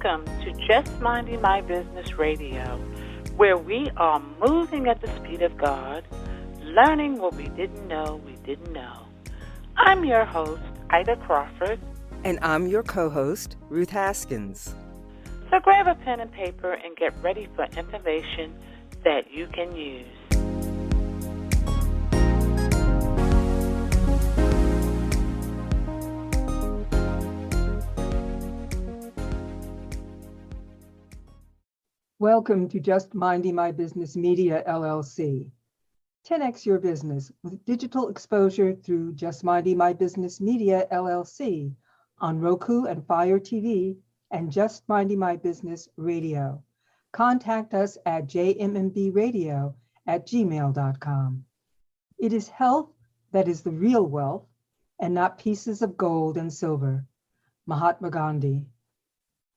Welcome to Just Minding My Business Radio, where we are moving at the speed of God, learning what we didn't know we didn't know. I'm your host, Ida Crawford. And I'm your co-host, Ruth Haskins. So grab a pen and paper and get ready for information that you can use. Welcome to Just Minding My Business Media, LLC. 10x your business with digital exposure through Just Minding My Business Media, LLC on Roku and Fire TV and Just Minding My Business Radio. Contact us at jmmbradio@gmail.com. It is health that is the real wealth and not pieces of gold and silver. Mahatma Gandhi.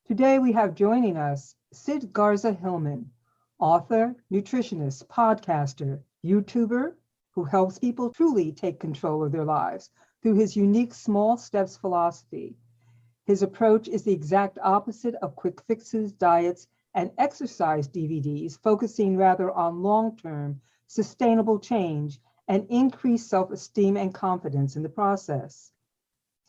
Today we have joining us Sid Garza-Hillman, author, nutritionist, podcaster, YouTuber, who helps people truly take control of their lives through his unique small steps philosophy. His approach is the exact opposite of quick fixes, diets, and exercise DVDs, focusing rather on long-term, sustainable change and increased self-esteem and confidence in the process.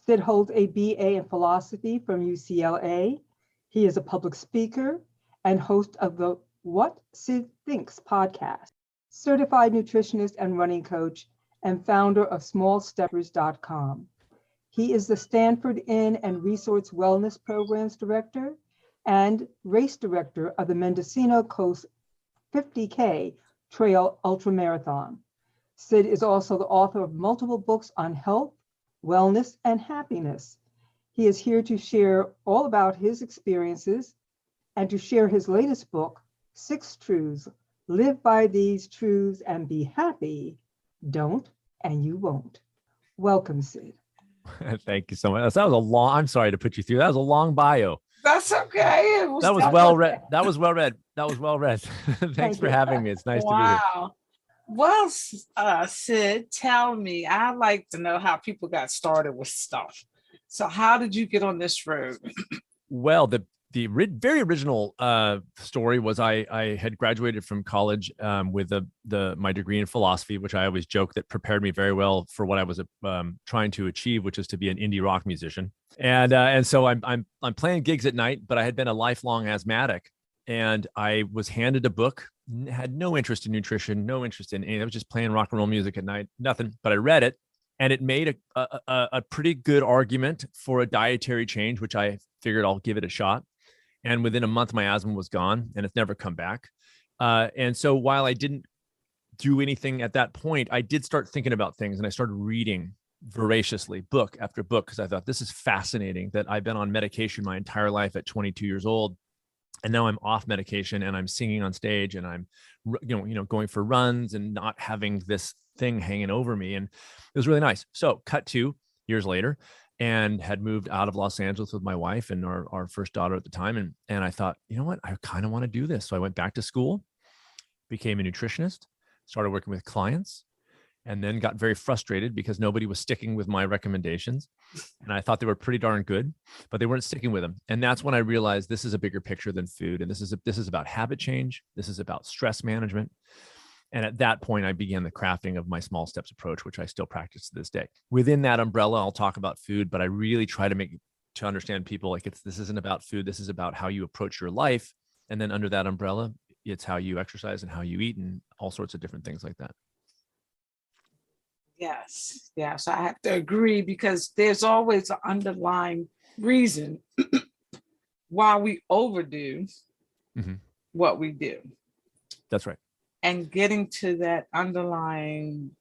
Sid holds a BA in philosophy from UCLA. He is a public speaker and host of the What Sid Thinks Podcast, certified nutritionist and running coach, and founder of smallsteppers.com. He is the Stanford Inn and Resorts Wellness Programs Director and race director of the Mendocino Coast 50K Trail Ultramarathon. Sid is also the author of multiple books on health, wellness, and happiness. He is here to share all about his experiences and to share his latest book, 6 Truths. Live by these truths and be happy. Don't, and you won't. Welcome, Sid. Thank you so much. That was a long, I'm sorry to put you through. That was a long bio. That's okay. That was well read. That was well read. Thanks for having me. It's nice to be here. Well, Sid, tell me, I'd like to know how people got started with stuff. So how did you get on this road? Well, the very original story was I had graduated from college with my degree in philosophy, which I always joke that prepared me very well for what I was trying to achieve, which is to be an indie rock musician. And so I'm playing gigs at night, but I had been a lifelong asthmatic, and I was handed a book, had no interest in nutrition, no interest in anything. I was just playing rock and roll music at night, nothing. But I read it, and it made a pretty good argument for a dietary change, which I figured I'll give it a shot. And within a month, my asthma was gone, and it's never come back. And so while I didn't do anything at that point, I did start thinking about things, and I started reading voraciously, book after book, because I thought this is fascinating that I've been on medication my entire life at 22 years old. And now I'm off medication and I'm singing on stage and I'm, going for runs and not having this thing hanging over me. And it was really nice. So cut 2 years later, and had moved out of Los Angeles with my wife and our first daughter at the time. And I thought, you know what, I kind of want to do this. So I went back to school, became a nutritionist, started working with clients, and then got very frustrated because nobody was sticking with my recommendations. And I thought they were pretty darn good, but they weren't sticking with them. And that's when I realized this is a bigger picture than food. And this is about habit change. This is about stress management. And at that point, I began the crafting of my small steps approach, which I still practice to this day. Within that umbrella, I'll talk about food, but I really try to understand people like this isn't about food. This is about how you approach your life. And then under that umbrella, it's how you exercise and how you eat and all sorts of different things like that. Yes, I have to agree, because there's always an underlying reason why we overdo what we do. That's right. And getting to that underlying,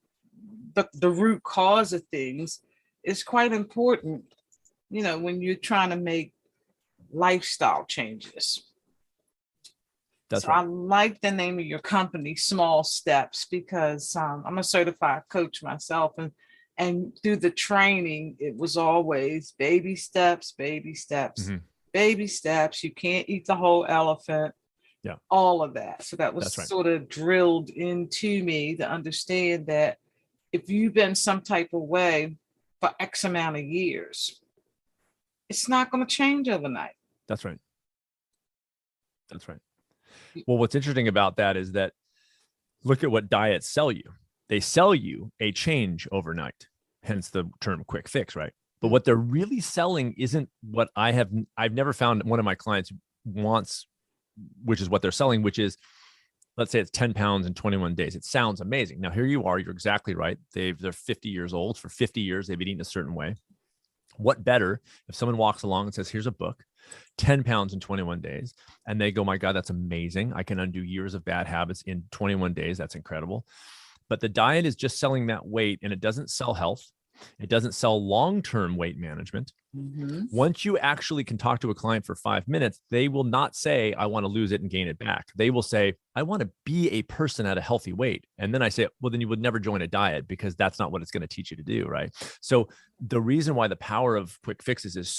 the root cause of things is quite important, when you're trying to make lifestyle changes. That's so right. I like the name of your company, Small Steps, because I'm a certified coach myself, and through the training, it was always baby steps, baby steps, baby steps. You can't eat the whole elephant. Yeah, all of that. So that was right. Sort of drilled into me to understand that if you've been some type of way for X amount of years, it's not going to change overnight. That's right. That's right. Well, what's interesting about that is that look at what diets sell you. They sell you a change overnight, hence the term quick fix, right? But what they're really selling isn't what I've never found one of my clients wants, which is what they're selling, which is, let's say it's 10 pounds in 21 days. It sounds amazing. Now, here you are, you're exactly right. They're 50 years old. For 50 years, they've been eating a certain way. What better if someone walks along and says, here's a book, 10 pounds in 21 days. And they go, my God, that's amazing. I can undo years of bad habits in 21 days. That's incredible. But the diet is just selling that weight, and it doesn't sell health. It doesn't sell long-term weight management. Mm-hmm. Once you actually can talk to a client for 5 minutes, they will not say, I want to lose it and gain it back. They will say, I want to be a person at a healthy weight. And then I say, well, then you would never join a diet, because that's not what it's going to teach you to do, right? So the reason why the power of quick fixes is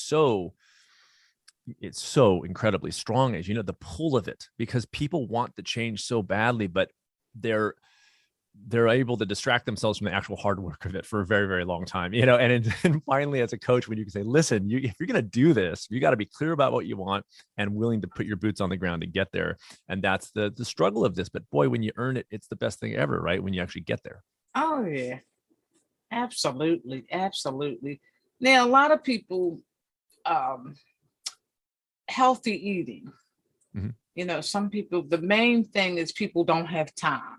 it's so incredibly strong is, the pull of it, because people want the change so badly, but they're able to distract themselves from the actual hard work of it for a very, very long time, and finally, as a coach, when you can say, listen, if you're going to do this, you got to be clear about what you want and willing to put your boots on the ground to get there. And that's the struggle of this. But boy, when you earn it, it's the best thing ever, right? When you actually get there. Oh yeah, absolutely. Absolutely. Now, a lot of people, healthy eating, some people, the main thing is people don't have time.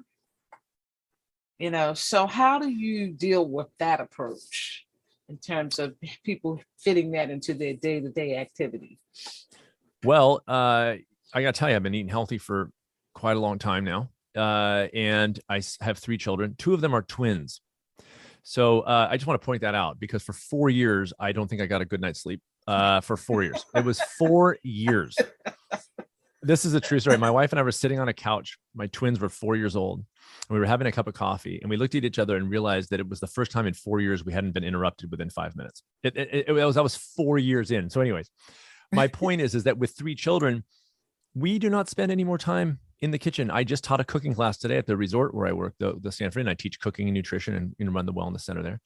So how do you deal with that approach in terms of people fitting that into their day-to-day activity? Well, I got to tell you, I've been eating healthy for quite a long time now. And I have 3 children. 2 of them are twins. So I just want to point that out, because for 4 years, I don't think I got a good night's sleep for 4 years. It was 4 years. This is a true story. My wife and I were sitting on a couch. My twins were 4 years old, and we were having a cup of coffee, and we looked at each other and realized that it was the first time in 4 years we hadn't been interrupted within 5 minutes. That was 4 years in. So anyways, my point is that with 3 children, we do not spend any more time in the kitchen. I just taught a cooking class today at the resort where I work, the Stanford, and I teach cooking and nutrition and run the wellness center there.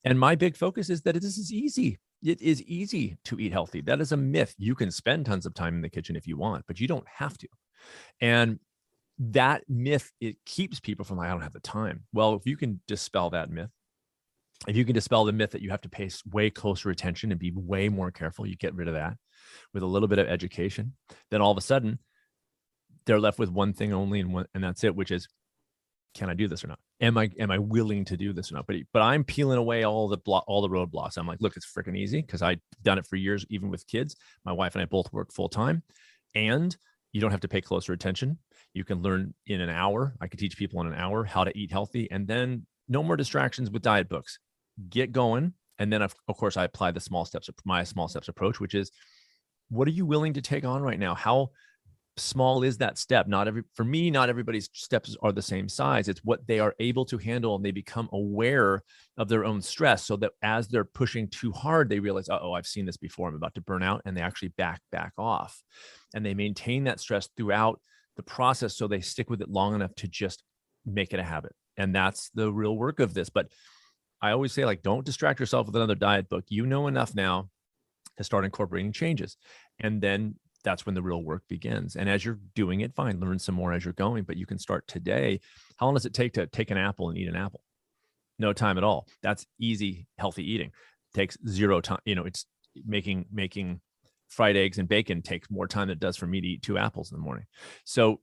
And my big focus is that this is easy. It is easy to eat healthy. That is a myth. You can spend tons of time in the kitchen if you want, but you don't have to. And that myth, it keeps people from, I don't have the time. Well, if you can dispel that myth, if you can dispel the myth that you have to pay way closer attention and be way more careful, you get rid of that with a little bit of education, then all of a sudden they're left with one thing only, and that's it, which is, can I do this or not? Am I willing to do this or not? But I'm peeling away all the roadblocks. I'm like, look, it's freaking easy, because I've done it for years, even with kids. My wife and I both work full time, and you don't have to pay closer attention. You can learn in an hour. I could teach people in an hour how to eat healthy, and then no more distractions with diet books. Get going. And then of course I apply my small steps approach, which is, what are you willing to take on right now? How small is that step? For me, not everybody's steps are the same size. It's what they are able to handle, and they become aware of their own stress, so that as they're pushing too hard, they realize, I've seen this before, I'm about to burn out, and they actually back off, and they maintain that stress throughout the process, so they stick with it long enough to just make it a habit. And that's the real work of this. But I always say, don't distract yourself with another diet book. You know enough now to start incorporating changes, and then that's when the real work begins. And as you're doing it, fine, learn some more as you're going, but you can start today. How long does it take to take an apple and eat an apple? No time at all. That's easy, healthy eating. Takes 0 time. It's making fried eggs and bacon takes more time than it does for me to eat 2 apples in the morning. So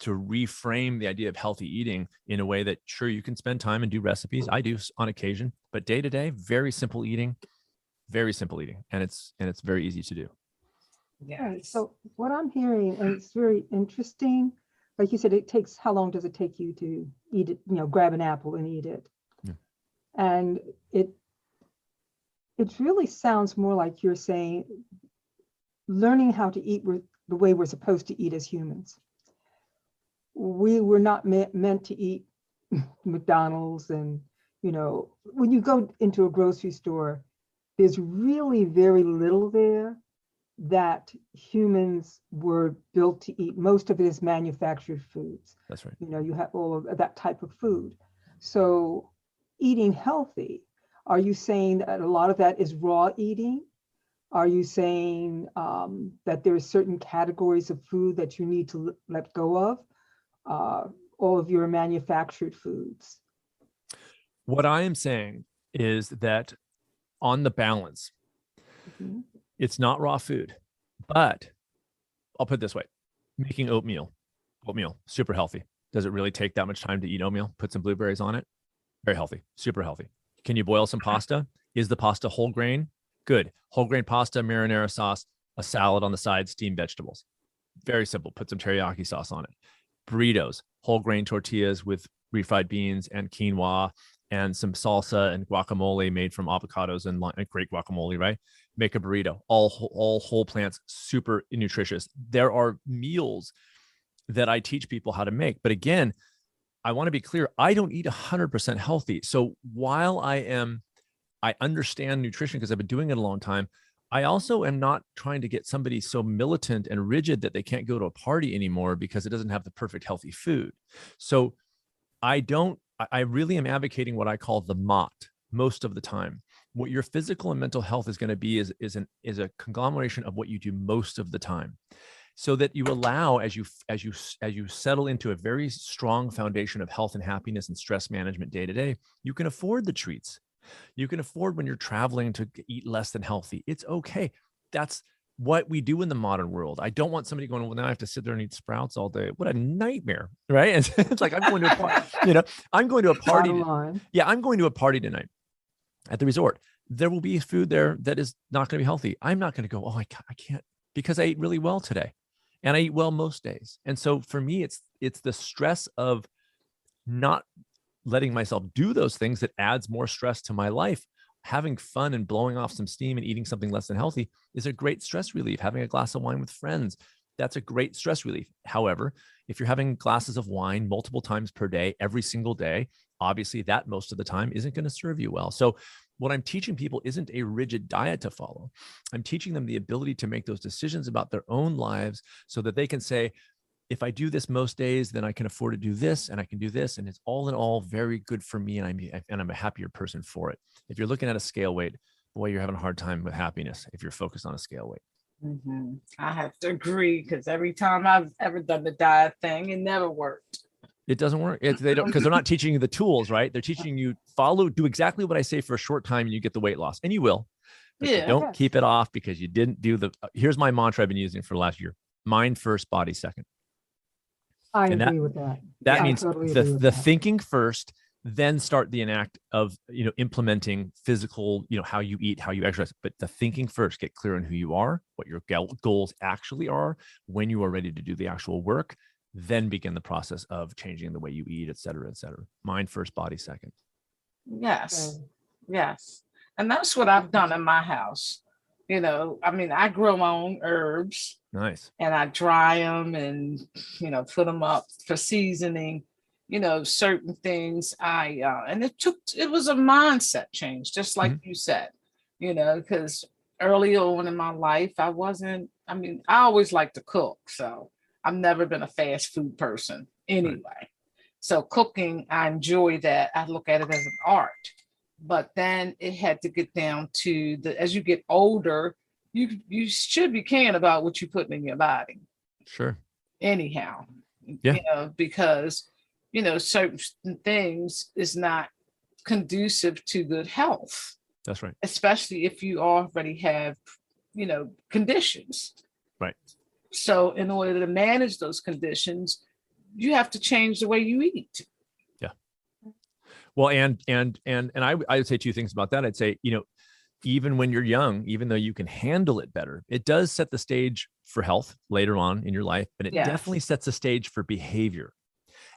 to reframe the idea of healthy eating in a way that, sure, you can spend time and do recipes. I do on occasion, but day to day, very simple eating. And it's very easy to do. Yeah. So what I'm hearing, and it's very interesting, like you said, how long does it take you to eat it, grab an apple and eat it? Yeah. And it really sounds more like you're saying learning how to eat the way we're supposed to eat as humans. We were not meant to eat McDonald's, and, when you go into a grocery store, there's really very little there that humans were built to eat. Most of it is manufactured foods. That's right. You have all of that type of food. So eating healthy, are you saying that a lot of that is raw eating? Are you saying that there are certain categories of food that you need to let go of? All of your manufactured foods? What I am saying is that on the balance, Mhm. it's not raw food, but I'll put it this way, making oatmeal, super healthy. Does it really take that much time to eat oatmeal? Put some blueberries on it. Very healthy, super healthy. Can you boil some pasta? Is the pasta whole grain? Good. Whole grain pasta, marinara sauce, a salad on the side, steamed vegetables. Very simple. Put some teriyaki sauce on it. Burritos, whole grain tortillas with refried beans and quinoa and some salsa and guacamole made from avocados and great guacamole, right? Make a burrito, all whole plants, super nutritious. There are meals that I teach people how to make. But again, I want to be clear, I don't eat 100% healthy. So while I understand nutrition because I've been doing it a long time, I also am not trying to get somebody so militant and rigid that they can't go to a party anymore because it doesn't have the perfect healthy food. So I really am advocating what I call the MOT most of the time. What your physical and mental health is going to be is a conglomeration of what you do most of the time, so that you allow, as you settle into a very strong foundation of health and happiness and stress management day to day, you can afford the treats. You can afford when you're traveling to eat less than healthy. It's okay. That's what we do in the modern world. I don't want somebody going, well, now I have to sit there and eat sprouts all day. What a nightmare, right? It's like, I'm going to a party, I'm going to a party. Yeah, I'm going to a party tonight at the resort. There will be food there that is not going to be healthy. I'm not going to go, oh, I can't, because I ate really well today. And I eat well most days. And so for me, it's the stress of not letting myself do those things that adds more stress to my life. Having fun and blowing off some steam and eating something less than healthy is a great stress relief. Having a glass of wine with friends, that's a great stress relief. However, if you're having glasses of wine multiple times per day, every single day, obviously that most of the time isn't going to serve you well. So what I'm teaching people isn't a rigid diet to follow. I'm teaching them the ability to make those decisions about their own lives so that they can say, if I do this most days, then I can afford to do this and I can do this. And it's all in all very good for me. And I'm a happier person for it. If you're looking at a scale weight, boy, you're having a hard time with happiness if you're focused on a scale weight. Mm-hmm. I have to agree, because every time I've ever done the diet thing, it never worked. It doesn't work. They don't, because they're not teaching you the tools, right? They're teaching you do exactly what I say for a short time and you get the weight loss, and you will. But you don't keep it off because you didn't do here's my mantra I've been using for the last year: mind first, body second. I agree with that. That means the thinking first, then start the enact of, implementing physical, how you eat, how you exercise. But the thinking first, get clear on who you are, what your goals actually are, when you are ready to do the actual work, then begin the process of changing the way you eat, et cetera, et cetera. Mind first, body second. Yes. Okay. Yes. And that's what I've done in my house. I grow my own herbs. Nice. And I dry them and, put them up for seasoning, certain things. And it was a mindset change, just like you said, because early on in my life, I always liked to cook. So I've never been a fast food person anyway. Right. So cooking, I enjoy that. I look at it as an art. But then it had to get down to as you get older, you should be caring about what you're putting in your body. Sure. Anyhow, because, certain things is not conducive to good health. That's right. Especially if you already have, conditions. Right. So in order to manage those conditions, you have to change the way you eat. Well, and I would say two things about that. I'd say, even when you're young, even though you can handle it better, it does set the stage for health later on in your life, but it definitely sets the stage for behavior.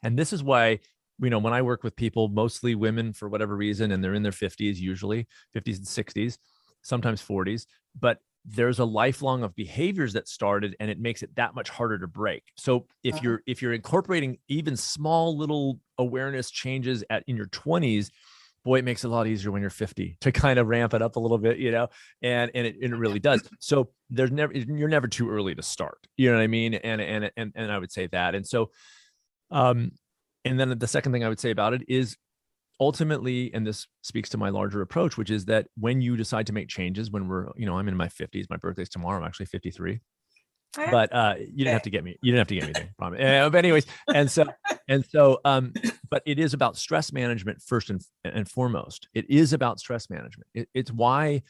And this is why, when I work with people, mostly women for whatever reason, and they're in their 50s, usually 50s and 60s, sometimes 40s, but there's a lifelong of behaviors that started, and it makes it that much harder to break. So if you're incorporating even small little awareness changes in your 20s, boy, it makes it a lot easier when you're 50 to kind of ramp it up a little bit, and it really does. So you're never too early to start, you know what I mean? And I would say that. And so, and then the second thing I would say about it is ultimately, and this speaks to my larger approach, which is that when you decide to make changes, when we're, I'm in my 50s, my birthday's tomorrow, I'm actually 53. But you didn't have to get me. You didn't have to get me there. Promise. But anyways, but it is about stress management first and foremost. It is about stress management. It's why,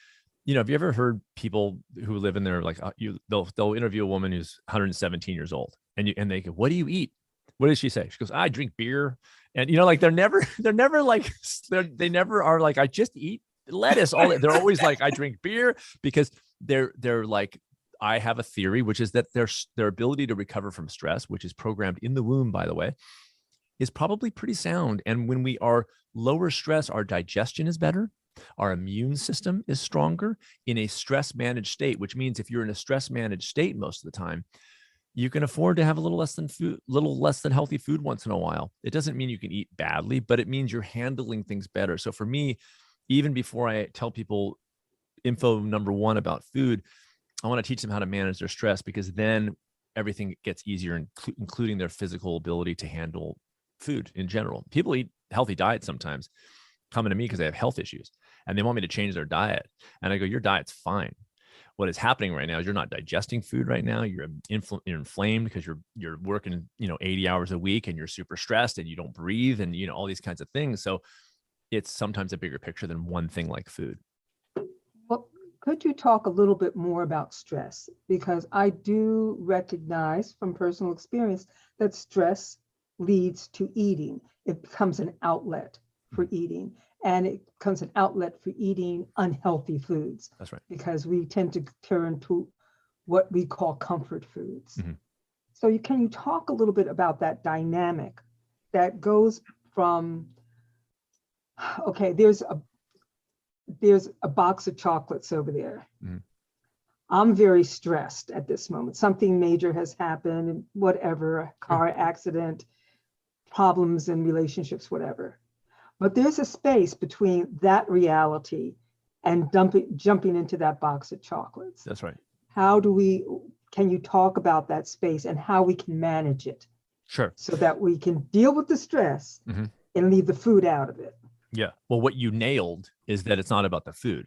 have you ever heard people who live in there, like they'll interview a woman who's 117 years old, and they go, "What do you eat?" What does she say? She goes, "I drink beer," and like they never are like, "I just eat lettuce." They're always like, "I drink beer," because they're like, I have a theory, which is that their ability to recover from stress, which is programmed in the womb, by the way, is probably pretty sound. And when we are lower stress, our digestion is better. Our immune system is stronger in a stress managed state, which means if you're in a stress managed state most of the time, you can afford to have a little less than healthy food once in a while. It doesn't mean you can eat badly, but it means you're handling things better. So for me, even before I tell people info number one about food, I want to teach them how to manage their stress, because then everything gets easier, including their physical ability to handle food in general. People eat healthy diets sometimes, coming to me because they have health issues and they want me to change their diet. And I go, your diet's fine. What is happening right now is you're not digesting food right now. You're inflamed because you're working, 80 hours a week, and you're super stressed and you don't breathe, and, all these kinds of things. So it's sometimes a bigger picture than one thing like food. Well, could you talk a little bit more about stress? Because I do recognize from personal experience that stress leads to eating. It becomes an outlet for eating, and it becomes an outlet for eating unhealthy foods. That's right. Because we tend to turn to what we call comfort foods. Mm-hmm. So can you talk a little bit about that dynamic that goes from, okay, there's a box of chocolates over there. Mm-hmm. I'm very stressed at this moment. Something major has happened, whatever, a car accident, problems in relationships, whatever. But there's a space between that reality and jumping into that box of chocolates. That's right. Can you talk about that space and how we can manage it? Sure. So that we can deal with the stress mm-hmm. and leave the food out of it. Yeah. Well, what you nailed is that it's not about the food.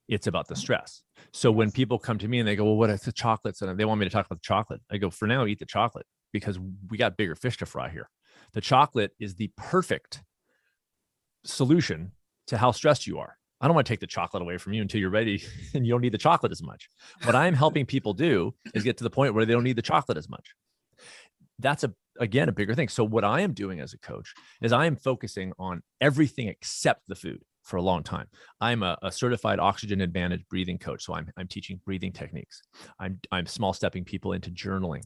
It's about the stress. So when people come to me and they go, well, what is the chocolates? And they want me to talk about the chocolate. I go, for now, eat the chocolate, because we got bigger fish to fry here. The chocolate is the perfect solution to how stressed you are. I don't want to take the chocolate away from you until you're ready and you don't need the chocolate as much. What I'm helping people do is get to the point where they don't need the chocolate as much. That's again, a bigger thing. So what I am doing as a coach is I am focusing on everything except the food for a long time. I'm a certified oxygen advantage breathing coach. So I'm teaching breathing techniques. I'm small stepping people into journaling,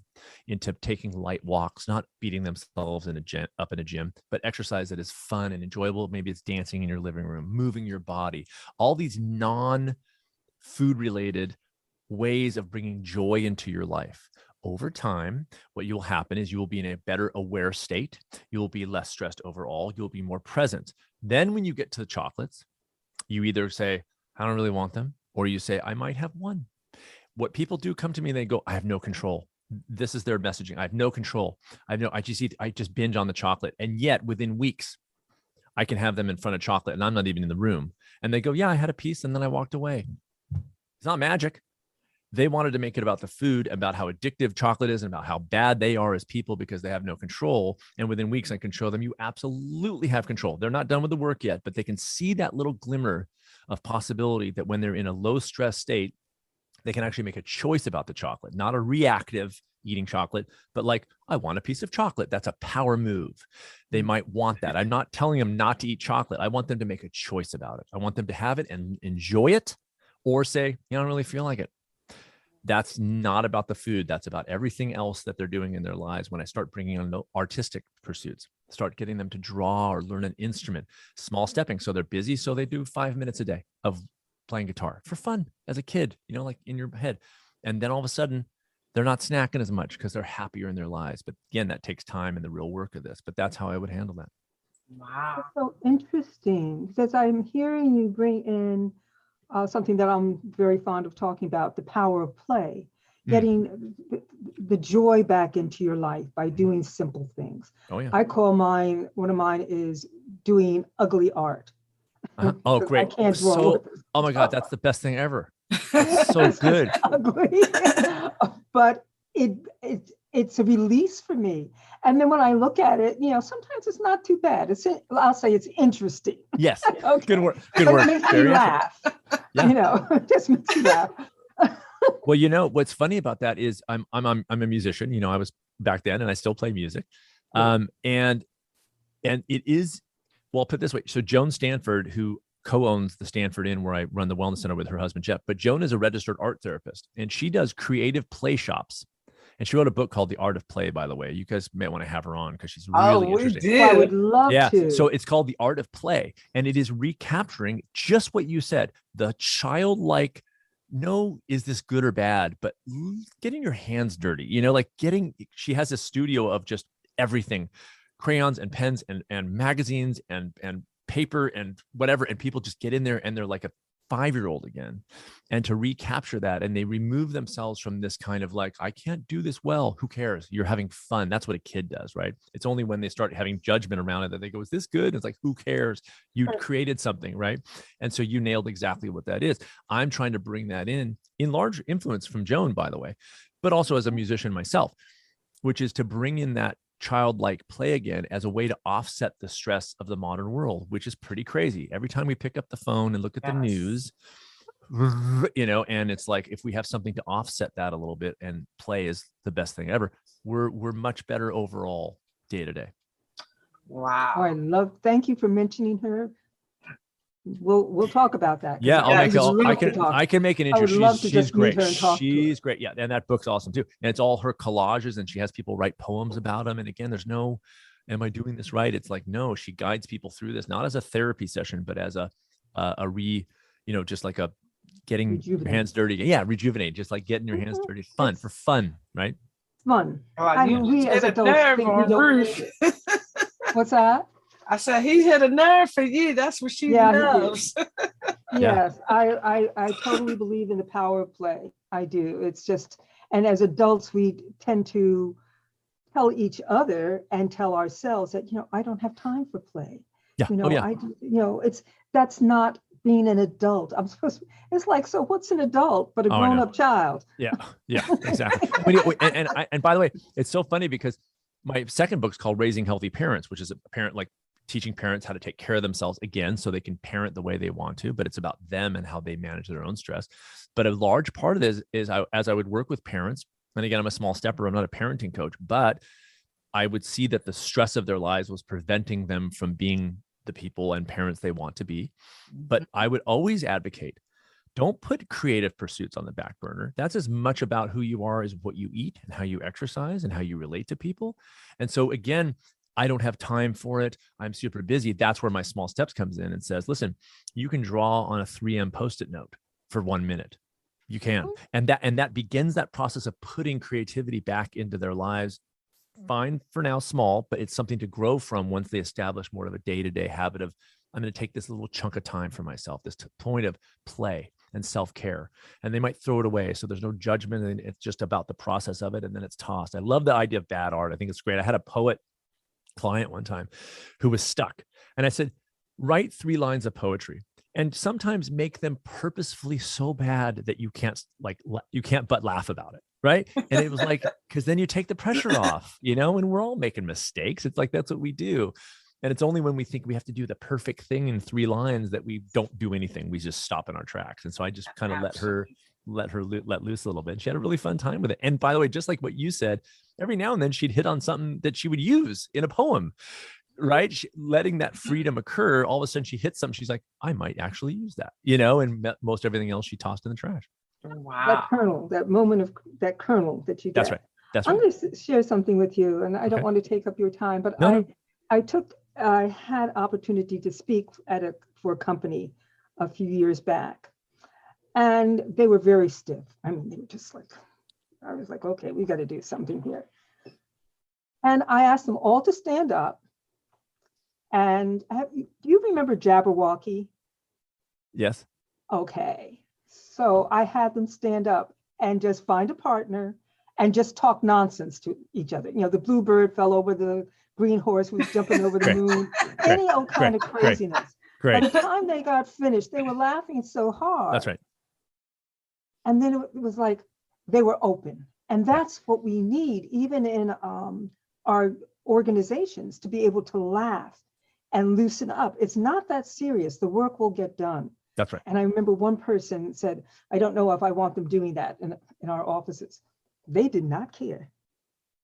into taking light walks, not beating themselves up in a gym, but exercise that is fun and enjoyable. Maybe it's dancing in your living room, moving your body, all these non-food related ways of bringing joy into your life. Over time, what will happen is you will be in a better aware state. You will be less stressed overall. You'll be more present. Then when you get to the chocolates, you either say, I don't really want them, or you say, I might have one. What people do come to me and they go, I have no control. This is their messaging. I have no control. I just binge on the chocolate. And yet within weeks, I can have them in front of chocolate and I'm not even in the room. And they go, yeah, I had a piece and then I walked away. It's not magic. They wanted to make it about the food, about how addictive chocolate is, and about how bad they are as people because they have no control. And within weeks, I can show them you absolutely have control. They're not done with the work yet, but they can see that little glimmer of possibility that when they're in a low stress state, they can actually make a choice about the chocolate, not a reactive eating chocolate, but like, I want a piece of chocolate. That's a power move. They might want that. I'm not telling them not to eat chocolate. I want them to make a choice about it. I want them to have it and enjoy it, or say, I don't really feel like it. That's not about the food. That's about everything else that they're doing in their lives. When I start bringing on artistic pursuits, start getting them to draw or learn an instrument, small stepping. So they're busy. So they do 5 minutes a day of playing guitar for fun as a kid, like in your head. And then all of a sudden they're not snacking as much because they're happier in their lives. But again, that takes time and the real work of this, but that's how I would handle that. Wow. That's so interesting, because I'm hearing you bring in something that I'm very fond of talking about, the power of play, getting the joy back into your life by doing simple things. Oh, yeah. I call one of mine is doing ugly art. Oh, great. I can't draw. So, oh my God, that's the best thing ever. That's so good. Ugly. But it's a release for me. And then when I look at it, sometimes it's not too bad. I'll say it's interesting. Yes. Okay. Good word. Good word. It makes me laugh. It just makes me laugh. Well, what's funny about that is I'm a musician. I was back then, and I still play music. And it is, well, I'll put it this way. So Joan Stanford, who co-owns the Stanford Inn, where I run the wellness center with her husband, Jeff, but Joan is a registered art therapist, and she does creative play shops. And she wrote a book called The Art of Play, by the way. You guys may want to have her on because she's really interesting. I would love to. So it's called The Art of Play, and it is recapturing just what you said, the childlike, no, is this good or bad, but getting your hands dirty, she has a studio of just everything, crayons and pens and magazines and paper and whatever. And people just get in there and they're like a 5-year-old again. And to recapture that, and they remove themselves from this kind of like, I can't do this well. Who cares? You're having fun. That's what a kid does, right? It's only when they start having judgment around it that they go, is this good? It's like, who cares? You created something, right? And so you nailed exactly what that is. I'm trying to bring that in large influence from Joan, by the way, but also as a musician myself, which is to bring in that childlike play again as a way to offset the stress of the modern world, which is pretty crazy. Every time we pick up the phone and look at the news, and it's like, if we have something to offset that a little bit, and play is the best thing ever, we're much better overall day to day. Wow. Oh, thank you for mentioning her. We'll talk about that. Yeah, I can make an intro. I would love to She's just great. meet her and talk to her. She's great. Yeah, and that book's awesome too. And it's all her collages, and she has people write poems about them. And again, there's no, am I doing this right? It's like, no, she guides people through this, not as a therapy session, but as just like a getting your hands dirty. Yeah, rejuvenate, just like getting your hands dirty. For fun, right? Fun. We as adults think we don't. What's that? I said, he hit a nerve for you. That's what she loves. Yes, I totally believe in the power of play. I do. It's just, and as adults, we tend to tell each other and tell ourselves that, I don't have time for play. Yeah. That's not being an adult. It's like, so what's an adult but a grown-up child? Yeah, exactly. And by the way, it's so funny because my second book's called Raising Healthy Parents, which is a parent, like teaching parents how to take care of themselves again, so they can parent the way they want to, but it's about them and how they manage their own stress. But a large part of this is as I would work with parents, and again, I'm a small stepper, I'm not a parenting coach, but I would see that the stress of their lives was preventing them from being the people and parents they want to be. But I would always advocate, don't put creative pursuits on the back burner. That's as much about who you are as what you eat and how you exercise and how you relate to people. And so again, I don't have time for it. I'm super busy. That's where my small steps comes in and says, listen, you can draw on a 3M Post-it note for 1 minute. You can. And that begins that process of putting creativity back into their lives. Fine for now, small, but it's something to grow from once they establish more of a day-to-day habit of, I'm going to take this little chunk of time for myself, this point of play and self-care. And they might throw it away. So there's no judgment, and it's just about the process of it. And then it's tossed. I love the idea of bad art. I think it's great. I had a poet client one time who was stuck, and I said, write 3 lines of poetry, and sometimes make them purposefully so bad that you can't but laugh about it, right? And it was like, because then you take the pressure off, and we're all making mistakes. It's like, that's what we do. And it's only when we think we have to do the perfect thing in 3 lines that we don't do anything. We just stop in our tracks. And so I just kind of let loose a little bit. She had a really fun time with it. And by the way, just like what you said, every now and then she'd hit on something that she would use in a poem, right? Letting that freedom occur. All of a sudden she hits something. She's like, I might actually use that, and most everything else she tossed in the trash. Wow. That moment of that kernel that you get. That's right. I'm going to share something with you, and I don't want to take up your time, but I had opportunity to speak for a company a few years back, and they were very stiff. I mean, they were just like, I was like, okay, we got to do something here. And I asked them all to stand up. And do you remember Jabberwocky? Yes. Okay. So I had them stand up and just find a partner and just talk nonsense to each other. The bluebird fell over the green horse who was jumping over the Great. moon, Great. any old kind of Great. craziness. Great. By the time they got finished, they were laughing so hard. That's right. And then it was like they were open. And that's what we need, even in our organizations, to be able to laugh and loosen up. It's not that serious. The work will get done. That's right. And I remember one person said, I don't know if I want them doing that in our offices. They did not care.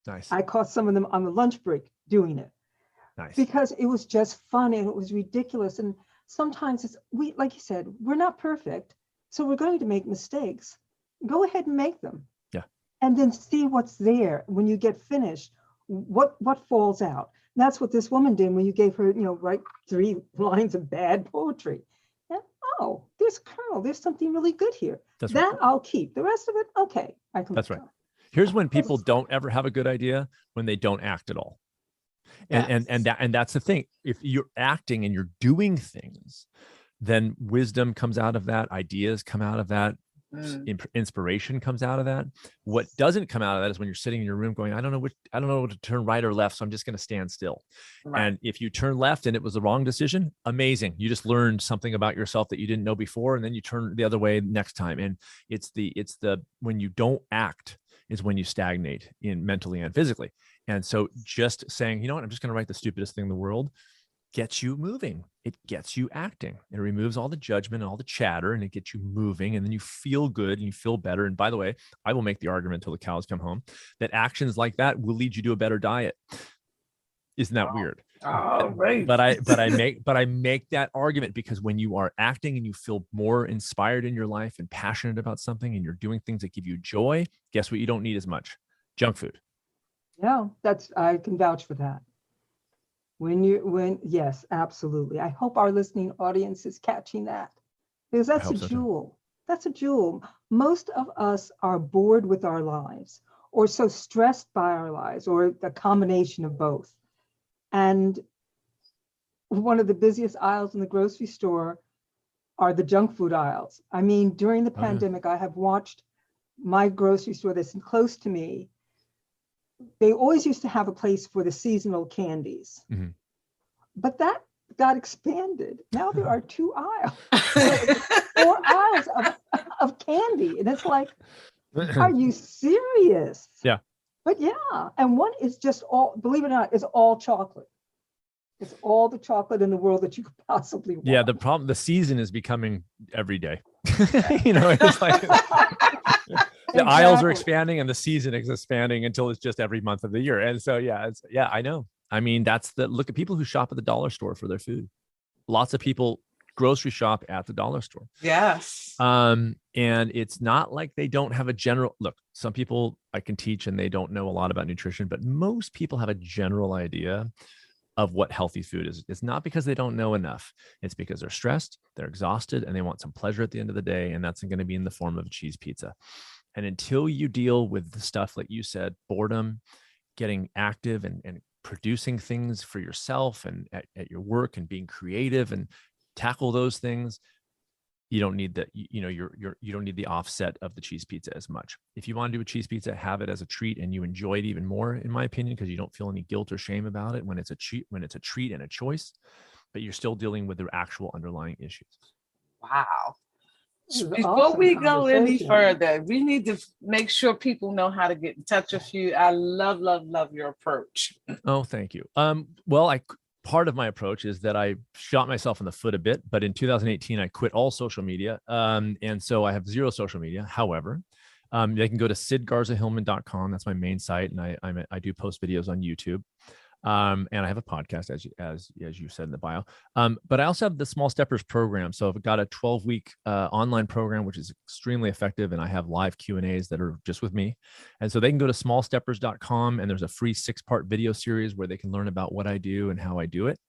Nice. I caught some of them on the lunch break doing it. Nice. Because it was just fun and it was ridiculous. And sometimes like you said, we're not perfect. So we're going to make mistakes. Go ahead and make them. Yeah. And then see what's there when you get finished. What falls out. And that's what this woman did when you gave her, write 3 lines of bad poetry. And there's a kernel. There's something really good here. That's that right. I'll keep. The rest of it, okay. I can. That's right. Here's when people don't ever have a good idea, when they don't act at all. And that's the thing. If you're acting and you're doing things, then wisdom comes out of that, ideas come out of that, inspiration comes out of that. What doesn't come out of that is when you're sitting in your room going, I don't know what to turn right or left, so I'm just going to stand still. Right. And if you turn left and it was the wrong decision, amazing. You just learned something about yourself that you didn't know before, and then you turn the other way next time. And it's the when you don't act is when you stagnate mentally and physically. And so just saying, you know what, I'm just going to write the stupidest thing in the world, gets you moving. It gets you acting. It removes all the judgment and all the chatter, and it gets you moving, and then you feel good and you feel better. And by the way, I will make the argument till the cows come home that actions like that will lead you to a better diet. Isn't that weird? Oh, right. But I make that argument because when you are acting and you feel more inspired in your life and passionate about something, and you're doing things that give you joy, guess what? You don't need as much junk food. Yeah, I can vouch for that. Yes, absolutely. I hope our listening audience is catching that, because that's a jewel. That's a jewel. Most of us are bored with our lives, or so stressed by our lives, or the combination of both. And one of the busiest aisles in the grocery store are the junk food aisles. I mean, during the pandemic, I have watched my grocery store that's close to me. They always used to have a place for the seasonal candies, but that got expanded. Now there are 2 aisles, 4 aisles of candy. And it's like, are you serious? Yeah. But yeah, and one is just believe it or not, is all chocolate. It's all the chocolate in the world that you could possibly want. Yeah, the season is becoming every day. It's like the aisles are expanding and the season is expanding until it's just every month of the year. And so, I know. I mean, look at people who shop at the dollar store for their food. Lots of people grocery shop at the dollar store. Yes. And it's not like they don't have a general look. Some people I can teach and they don't know a lot about nutrition, but most people have a general idea of what healthy food is. It's not because they don't know enough. It's because they're stressed, they're exhausted, and they want some pleasure at the end of the day. And that's going to be in the form of a cheese pizza. And until you deal with the stuff like you said, boredom, getting active and producing things for yourself and at your work and being creative and tackle those things, you don't need that. You don't need the offset of the cheese pizza as much. If you want to do a cheese pizza, have it as a treat, and you enjoy it even more, in my opinion, because you don't feel any guilt or shame about it when it's a treat and a choice, but you're still dealing with the actual underlying issues. Wow. Before we go any further, we need to make sure people know how to get in touch with you. I love, love, love your approach. Oh, thank you. Part of my approach is that I shot myself in the foot a bit, but in 2018, I quit all social media. And so I have 0 social media. However, they can go to sidgarza-hillman.com. That's my main site. And I do post videos on YouTube. And I have a podcast, as you said in the bio. But I also have the Small Steppers program. So I've got a 12-week online program, which is extremely effective. And I have live Q&As that are just with me. And so they can go to smallsteppers.com, and there's a free 6-part video series where they can learn about what I do and how I do it.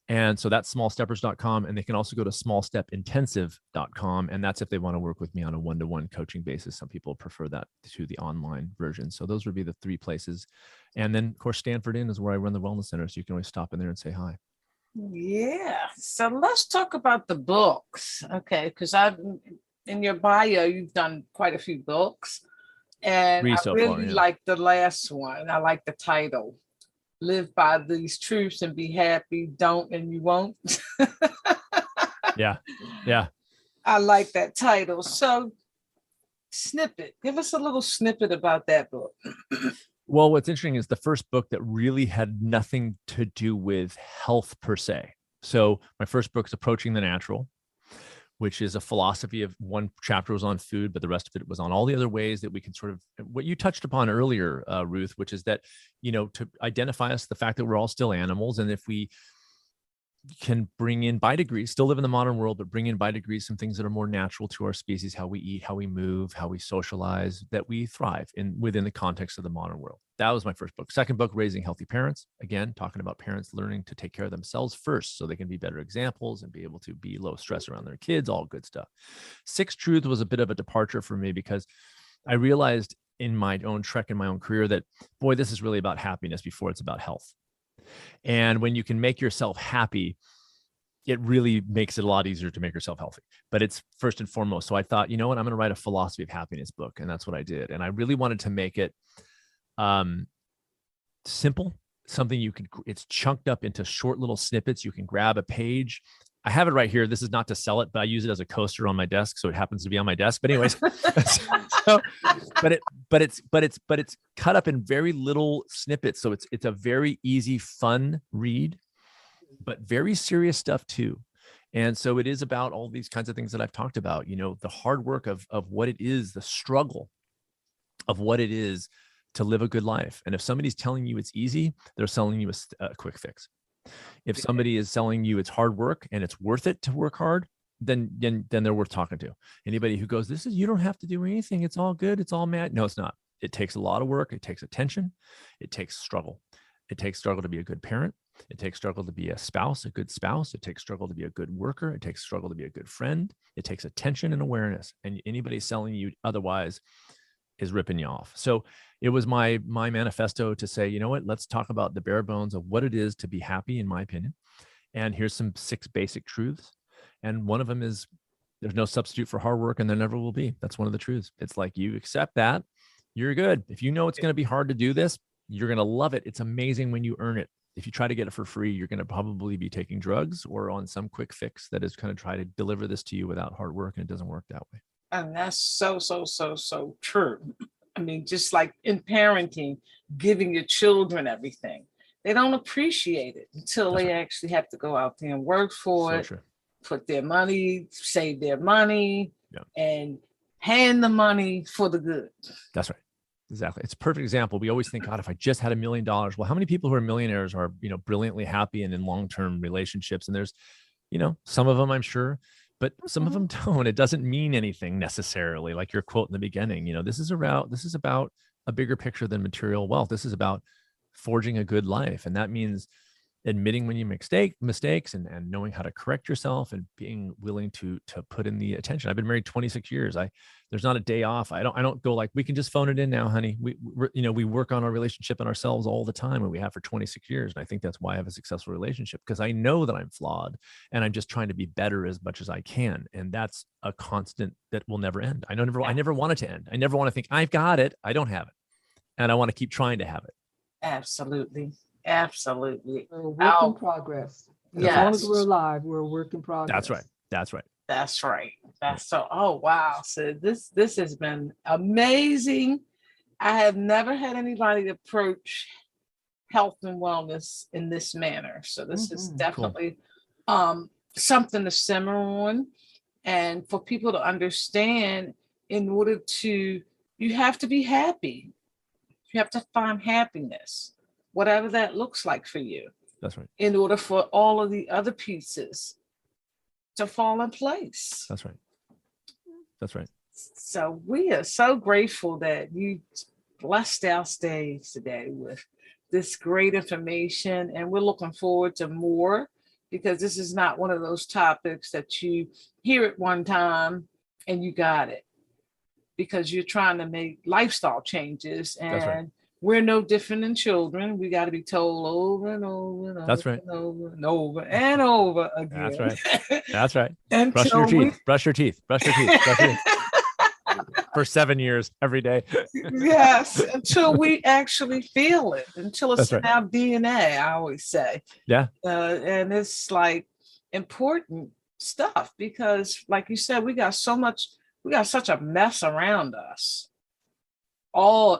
And so that's smallsteppers.com. And they can also go to smallstepintensive.com. And that's if they want to work with me on a one-to-one coaching basis. Some people prefer that to the online version. So those would be the 3 places. And then, of course, Stanford Inn is where I run the wellness center. So you can always stop in there and say hi. Yeah. So let's talk about the books. Okay. Because in your bio, you've done quite a few books. And I really like the last one. I like the title. live by these truths and be happy. Don't and you won't. Yeah. I like that title. So snippet. Give us a little snippet about that book. Well, what's interesting is the first book that really had nothing to do with health per se. So my first book is Approaching the Natural, which is a philosophy of, one chapter was on food, but the rest of it was on all the other ways that we can sort of, what you touched upon earlier, Ruth, which is that, to identify us, the fact that we're all still animals. And if we can bring in by degrees, still live in the modern world, but bring in by degrees some things that are more natural to our species, how we eat, how we move, how we socialize, that we thrive within the context of the modern world. That was my first book. Second book, Raising Healthy Parents. Again, talking about parents learning to take care of themselves first so they can be better examples and be able to be low stress around their kids, all good stuff. Sixth Truth was a bit of a departure for me because I realized in my own trek in my own career that, boy, this is really about happiness before it's about health. And when you can make yourself happy, it really makes it a lot easier to make yourself healthy. But it's first and foremost. So I thought, you know what, I'm going to write a philosophy of happiness book. And that's what I did. And I really wanted to make it simple, something it's chunked up into short little snippets. You can grab a page. I have it right here. This is not to sell it, but I use it as a coaster on my desk. So it happens to be on my desk. But anyways, but it's cut up in very little snippets. So it's a very easy, fun read, but very serious stuff too. And so it is about all these kinds of things that I've talked about, the hard work of what it is, the struggle of what it is to live a good life. And if somebody's telling you it's easy, they're selling you a quick fix. If somebody is selling you it's hard work and it's worth it to work hard, then they're worth talking to. Anybody who goes, you don't have to do anything. It's all good. It's all mad. No, it's not. It takes a lot of work. It takes attention. It takes struggle. It takes struggle to be a good parent. It takes struggle to be a spouse, a good spouse. It takes struggle to be a good worker. It takes struggle to be a good friend. It takes attention and awareness. And anybody selling you otherwise is ripping you off. So it was my manifesto to say, you know what, let's talk about the bare bones of what it is to be happy, in my opinion. And here's some 6 basic truths. And one of them is there's no substitute for hard work and there never will be. That's one of the truths. It's like, you accept that, you're good. If you know it's going to be hard to do this, you're going to love it. It's amazing when you earn it. If you try to get it for free, you're going to probably be taking drugs or on some quick fix that is going to try to deliver this to you without hard work. And it doesn't work that way. And that's so true. I mean, just like in parenting, giving your children everything, they don't appreciate it until they actually have to go out there and work for it, put their money, save their money, and hand the money for the good. That's right. Exactly. It's a perfect example. We always think, God, if I just had $1 million, well, how many people who are millionaires are, brilliantly happy and in long-term relationships? And there's, some of them, I'm sure, but some of them don't. It doesn't mean anything necessarily, like your quote in the beginning. This is about a bigger picture than material wealth. This is about forging a good life. And that means admitting when you make mistakes and knowing how to correct yourself and being willing to put in the attention. I've been married 26 years. There's not a day off. I don't go like, we can just phone it in now, honey. We work on our relationship and ourselves all the time, and we have for 26 years. And I think that's why I have a successful relationship, because I know that I'm flawed and I'm just trying to be better as much as I can. And that's a constant that will never end. I never want it to end. I never want to think I've got it. I don't have it. And I want to keep trying to have it. Absolutely. We're a work in progress. As long as we're alive, we're a work in progress. That's right. That's so, oh, wow. So this has been amazing. I have never had anybody approach health and wellness in this manner. So this is definitely something to simmer on. And for people to understand, you have to be happy. You have to find happiness, whatever that looks like for you. That's right. In order for all of the other pieces to fall in place. That's right. So we are so grateful that you blessed our stage today with this great information. And we're looking forward to more, because this is not one of those topics that you hear at one time and you got it, because you're trying to make lifestyle changes. And we're no different than children. We got to be told over and over and over. That's right. And over and over and over again. That's right. Brush your teeth. for 7 years every day. Yes, until we actually feel it, until it's That's in right. our DNA, I always say. Yeah. And it's like important stuff because, like you said, we got such a mess around us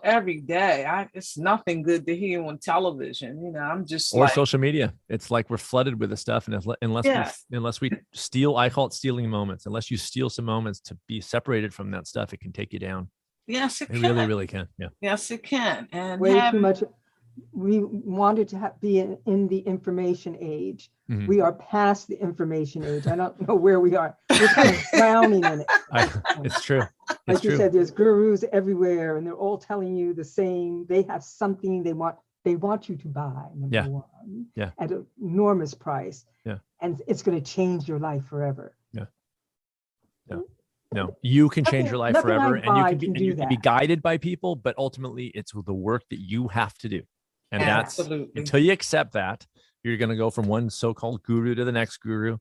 every day. It's nothing good to hear on television. I'm just Or social media. It's like we're flooded with the stuff. And unless we steal, I call it stealing moments. Unless you steal some moments to be separated from that stuff, it can take you down. Yes, it can. Really, really can. Yeah. Yes, it can. And Way too much. We wanted to be in the information age. Mhm. We are past the information age. I don't know where we are. We're kind of drowning in it. It's true. Like you said, there's gurus everywhere, and they're all telling you the same. They have something they want you to buy. Number one, at an enormous price. Yeah, and it's going to change your life forever. No, you can change your life forever, and you can be guided by people, but ultimately, it's the work that you have to do, and that's until you accept that. You're going to go from one so-called guru to the next guru.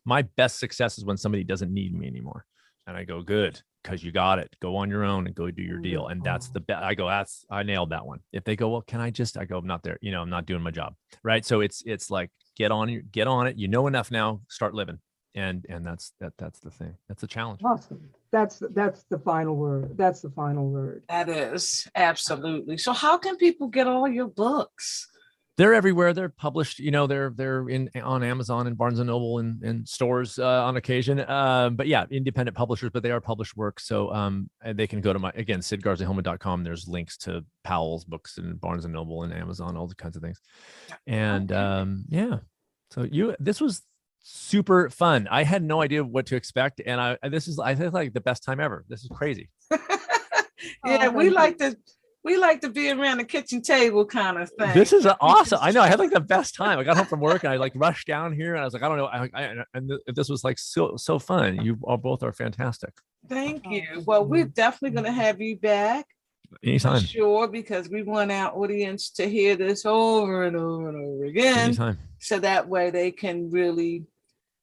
My best success is when somebody doesn't need me anymore. And I go, good, because you got it. Go on your own and go do your deal. And that's the best. I go, I nailed that one. If they go, well, can I just, I go, I'm not there. I'm not doing my job. Right. So it's like, get on it. You know enough now, start living. And that's the thing. That's the challenge. Awesome. That's the final word. That's the final word. That is absolutely. So how can people get all your books? They're everywhere. They're published. They're on Amazon and Barnes and Noble and stores on occasion. But yeah, independent publishers, but they are published works. So and they can go to sidgarza-hillman.com. There's links to Powell's books and Barnes and Noble and Amazon, all the kinds of things. And so this was super fun. I had no idea what to expect, and I think like the best time ever. This is crazy. We like to be around the kitchen table kind of thing. This is awesome. I know. I had like the best time. I got home from work and I like rushed down here and I was like, I don't know. And this was like so fun. You all both are fantastic. Thank you. Well, we're definitely going to have you back. Anytime. Sure, because we want our audience to hear this over and over and over again. Anytime. So that way they can really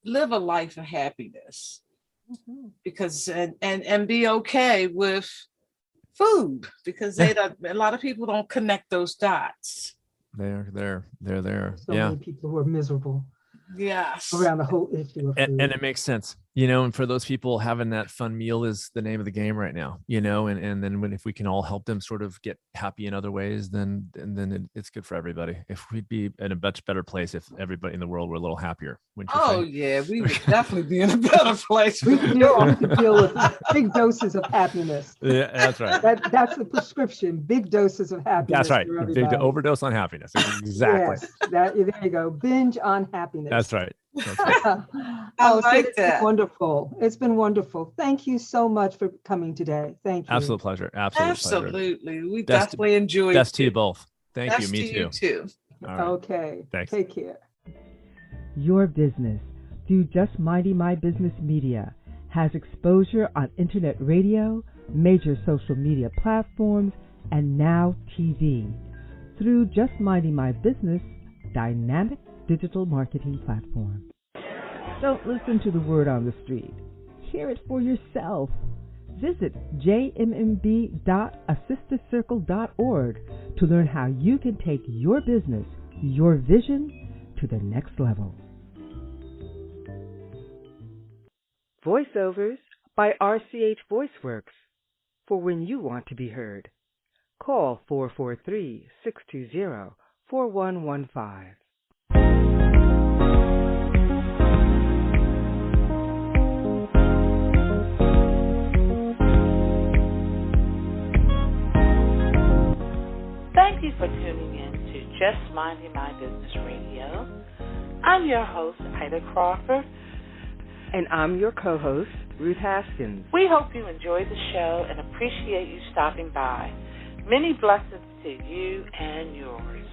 live a life of happiness. Mm-hmm. Because and be okay with food, because a lot of people don't connect those dots. They're there. So many people who are miserable. Yes. Around the whole issue of food. And it makes sense, and for those people, having that fun meal is the name of the game right now, and then if we can all help them sort of get happy in other ways, then it's good for everybody. If we'd be in a much better place if everybody in the world were a little happier. Yeah, we would definitely be in a better place. We could deal with big doses of happiness. Yeah, that's right. That's the prescription. Big doses of happiness. That's right. Big overdose on happiness. Exactly. Yes, there you go. Binge on happiness. That's right. I like that. Wonderful. It's been wonderful. Thank you so much for coming today. Thank you. Absolute pleasure. Absolutely. We definitely enjoyed it. Best to you both. Thank you. Me too. Too. Right. Okay. Thanks. Take care. Your business through Just Minding My Business Media has exposure on internet radio, major social media platforms, and now TV. Through Just Minding My Business, dynamic digital marketing platform. Don't listen to the word on the street. Hear it for yourself. Visit jmb.assistercircle.org to learn how you can take your business, your vision, to the next level. Voiceovers by RCH VoiceWorks, for when you want to be heard. Call 443-620-4115. Thank you for tuning in to Just Minding My Business Radio. I'm your host, Ida Crawford. And I'm your co-host, Ruth Haskins. We hope you enjoyed the show and appreciate you stopping by. Many blessings to you and yours.